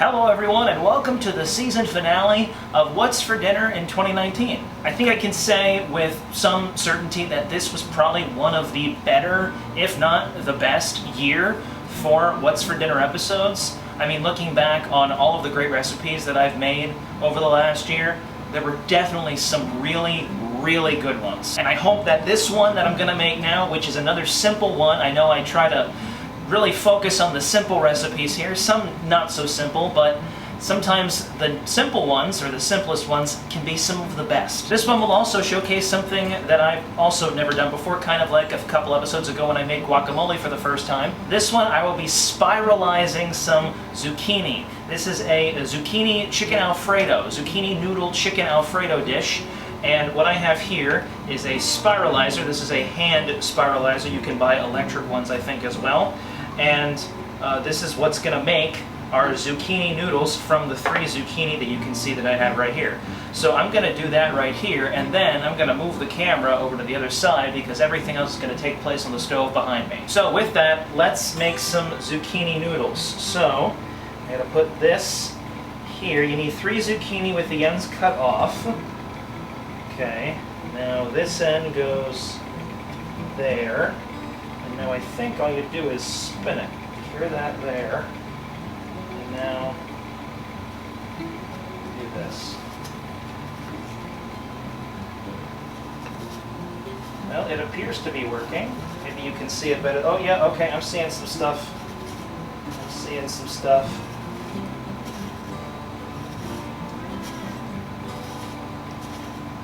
Hello everyone and welcome to the season finale of What's for Dinner in 2019. I think I can say with some certainty that this was probably one of the better, if not the best, year for What's for Dinner episodes. I mean, looking back on all of the great recipes that I've made over the last year, there were definitely some really good ones. And I hope that this one that I'm going to make now, which is another simple one, I know I try to really focus on the simple recipes here, some not so simple, but sometimes the simple ones, or the simplest ones, can be some of the best. This one will also showcase something that I've also never done before, kind of like a couple episodes ago when I made guacamole for the first time. This one I will be spiralizing some zucchini. This is a zucchini chicken Alfredo, zucchini noodle chicken Alfredo dish. And what I have here is a spiralizer. This is a hand spiralizer. You can buy electric ones, I think, as well. And this is what's going to make our zucchini noodles from the 3 zucchini that you can see that I have right here. So I'm going to do that right here, and then I'm going to move the camera over to the other side because everything else is going to take place on the stove behind me. So with that, let's make some zucchini noodles. So I'm going to put this here. You need 3 zucchini with the ends cut off. Okay, now this end goes there. And now I think all you do is spin it. Cure that there. And now do this. Well, it appears to be working. Maybe you can see it better. Oh yeah, okay, I'm seeing some stuff. I'm seeing some stuff.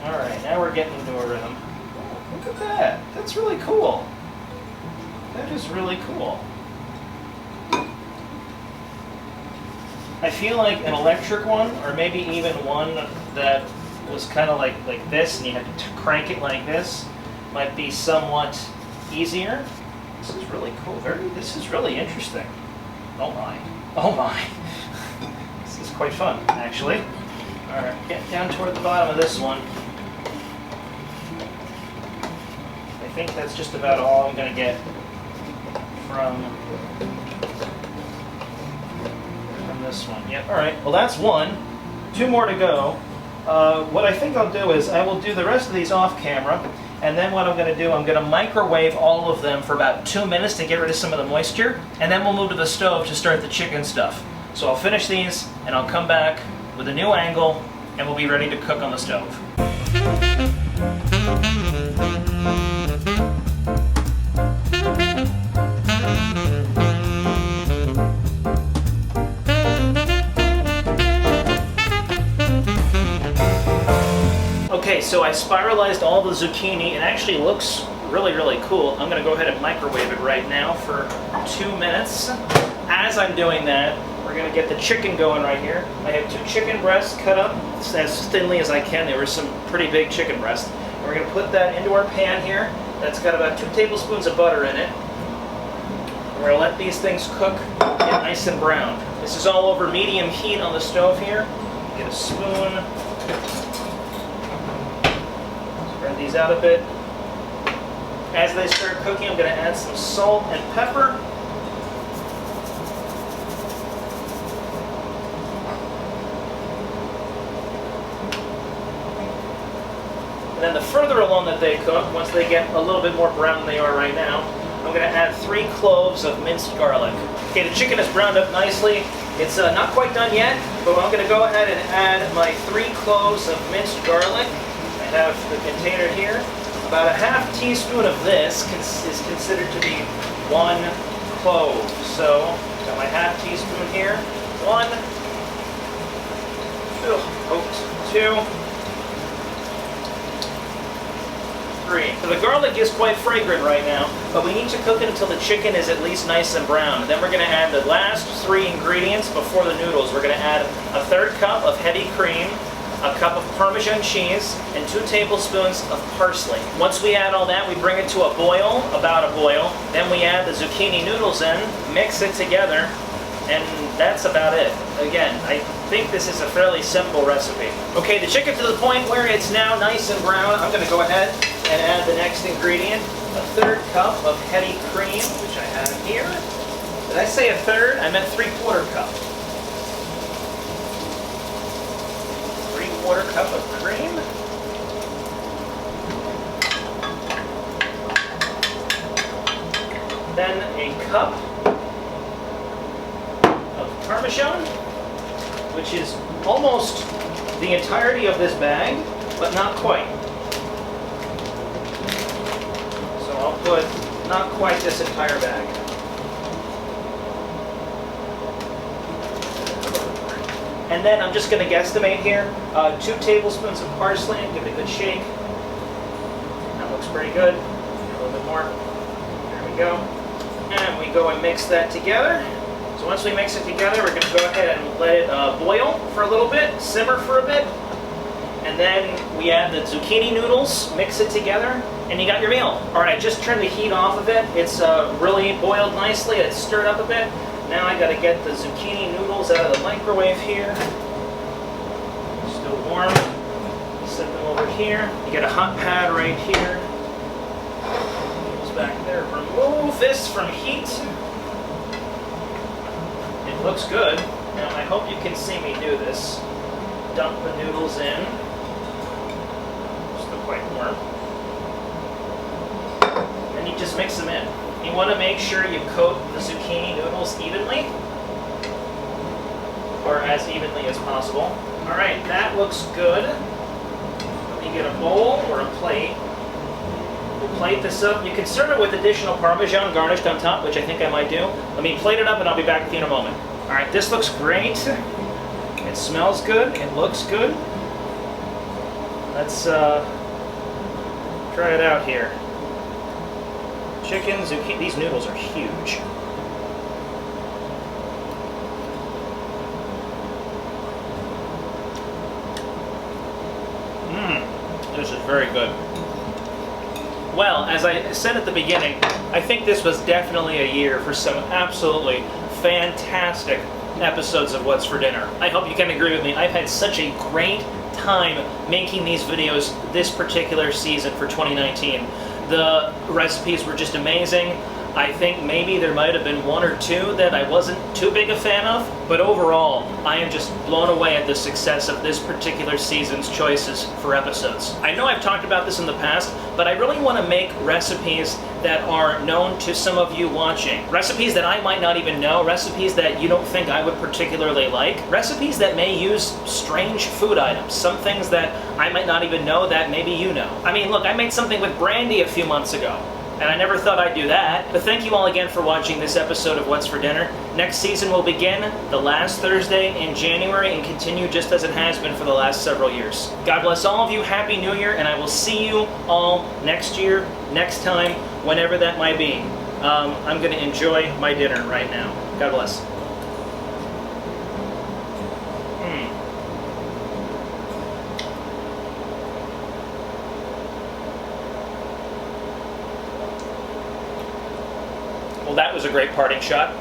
Alright, now we're getting into a rhythm. Oh, look at that. That's really cool. That is really cool. I feel like an electric one, or maybe even one that was kind of like this, and you had to crank it like this, might be somewhat easier. This is really cool. This is really interesting. Oh my. Oh my. This is quite fun, actually. Alright, get down toward the bottom of this one. I think that's just about all I'm going to get from this one. Yep, alright. Well, that's one. 2 more to go. What I think I'll do is I will do the rest of these off camera, and then what I'm going to do, I'm going to microwave all of them for about 2 minutes to get rid of some of the moisture, and then we'll move to the stove to start the chicken stuff. So I'll finish these, and I'll come back with a new angle, and we'll be ready to cook on the stove. Okay, so I spiralized all the zucchini. It actually looks really cool. I'm going to go ahead and microwave it right now for 2 minutes. As I'm doing that, we're going to get the chicken going right here. I have 2 chicken breasts cut up as thinly as I can. There were some pretty big chicken breasts. And we're going to put that into our pan here. That's got about 2 tablespoons of butter in it. And we're going to let these things cook, get nice and brown. This is all over medium heat on the stove here. Get a spoon. Spread these out a bit. As they start cooking, I'm going to add some salt and pepper. And then the further along that they cook, once they get a little bit more brown than they are right now, I'm going to add 3 cloves of minced garlic. Okay, the chicken is browned up nicely. It's not quite done yet, but I'm going to go ahead and add my 3 cloves of minced garlic. I have the container here. About a ½ teaspoon of this is considered to be 1 clove. So, got my ½ teaspoon here. 1, 2, 3. So the garlic is quite fragrant right now, but we need to cook it until the chicken is at least nice and brown. Then we're going to add the last 3 ingredients before the noodles. We're going to add a 1/3 cup of heavy cream, a cup of Parmesan cheese, and 2 tablespoons of parsley. Once we add all that, we bring it to a boil, about a boil. Then we add the zucchini noodles in, mix it together, and that's about it. Again, I think this is a fairly simple recipe. Okay, the chicken to the point where it's now nice and brown. I'm going to go ahead and add the next ingredient, a 1/3 cup of heavy cream, which I have here. Did I say a third? I meant 3/4 cup. 1/4 cup of cream. Then a cup of Parmesan, which is almost the entirety of this bag, but not quite. So I'll put not quite this entire bag. And then I'm just going to guesstimate here, 2 tablespoons of parsley, and give it a good shake. That looks pretty good. A little bit more. There we go. And we go and mix that together. So once we mix it together, we're going to go ahead and let it boil for a little bit, simmer for a bit. And then we add the zucchini noodles, mix it together, and you got your meal. All right, I just turned the heat off of it. It's really boiled nicely. It's stirred up a bit. Now I got to get the zucchini noodles out of the microwave here. Still warm. Set them over here. You get a hot pad right here. Noodles back there. Remove this from heat. It looks good. Now I hope you can see me do this. Dump the noodles in. Still quite warm. And you just mix them in. You want to make sure you coat the zucchini noodles evenly, or as evenly as possible. All right, that looks good. Let me get a bowl or a plate. We'll plate this up. You can serve it with additional Parmesan garnished on top, which I think I might do. Let me plate it up and I'll be back with you in a moment. All right, this looks great. It smells good. It looks good. Let's try it out here. Chicken, zucchini, these noodles are huge. This is very good. Well, as I said at the beginning, I think this was definitely a year for some absolutely fantastic episodes of What's for Dinner. I hope you can agree with me. I've had such a great time making these videos this particular season for 2019. The recipes were just amazing. I think maybe there might have been 1 or 2 that I wasn't too big a fan of, but overall, I am just blown away at the success of this particular season's choices for episodes. I know I've talked about this in the past, but I really want to make recipes that are known to some of you watching. Recipes that I might not even know, recipes that you don't think I would particularly like, recipes that may use strange food items, some things that I might not even know that maybe you know. I mean, look, I made something with brandy a few months ago, and I never thought I'd do that. But thank you all again for watching this episode of What's for Dinner. Next season will begin the last Thursday in January and continue just as it has been for the last several years. God bless all of you, Happy New Year, and I will see you all next year, next time, whenever that might be. I'm going to enjoy my dinner right now. God bless. Well, that was a great parting shot.